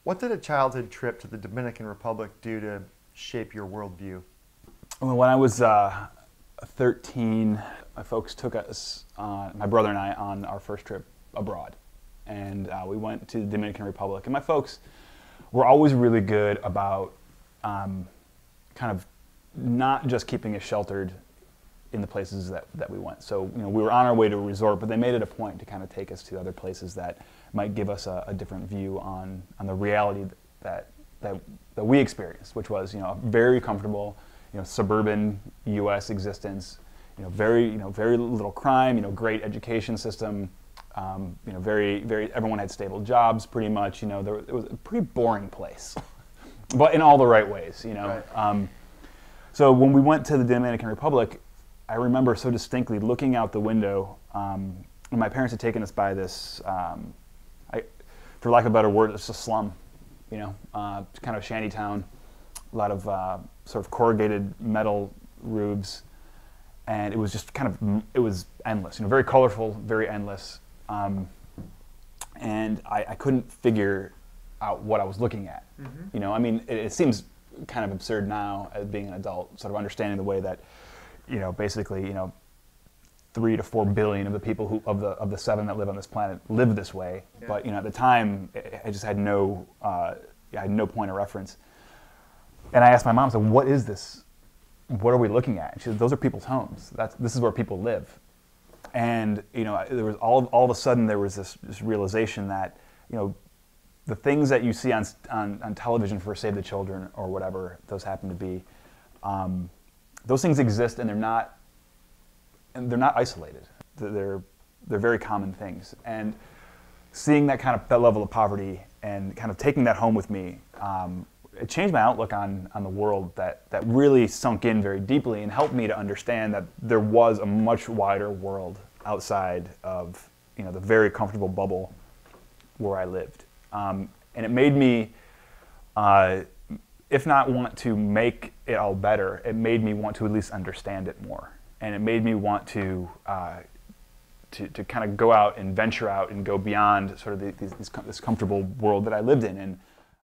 What did a childhood trip to the Dominican Republic do to shape your worldview? Well, when I was 13, my folks took us, my brother and I, on our first trip abroad. And we went to the Dominican Republic. And my folks were always really good about kind of not just keeping us sheltered in the places that we went. So, we were on our way to a resort, but they made it a point to kind of take us to other places that might give us a different view on the reality that we experienced, which was, a very comfortable, suburban U.S. existence, very little crime, great education system, very everyone had stable jobs pretty much. It was a pretty boring place, but in all the right ways, Right. So when we went to the Dominican Republic, I remember so distinctly looking out the window, and my parents had taken us by this, for lack of a better word, it's a slum, kind of shantytown, a lot of sort of corrugated metal roofs, and it was just it was endless, very colorful, very endless, and I couldn't figure out what I was looking at. Mm-hmm. It seems kind of absurd now as being an adult, sort of understanding the way that, basically, 3 to 4 billion of the people of the 7 that live on this planet live this way. Yeah. But at the time, I just had no point of reference. And I asked my mom, so what is this? What are we looking at? And she said, those are people's homes. This is where people live. And there was all of a sudden there was this realization that the things that you see on television for Save the Children or whatever those happen to be, those things exist, and they're not isolated. They're very common things. And seeing that level of poverty and kind of taking that home with me, it changed my outlook on the world that really sunk in very deeply and helped me to understand that there was a much wider world outside of the very comfortable bubble where I lived. And it made me, if not want to make it all better, it made me want to at least understand it more. And it made me want to kind of go out and venture out and go beyond sort of this comfortable world that I lived in. And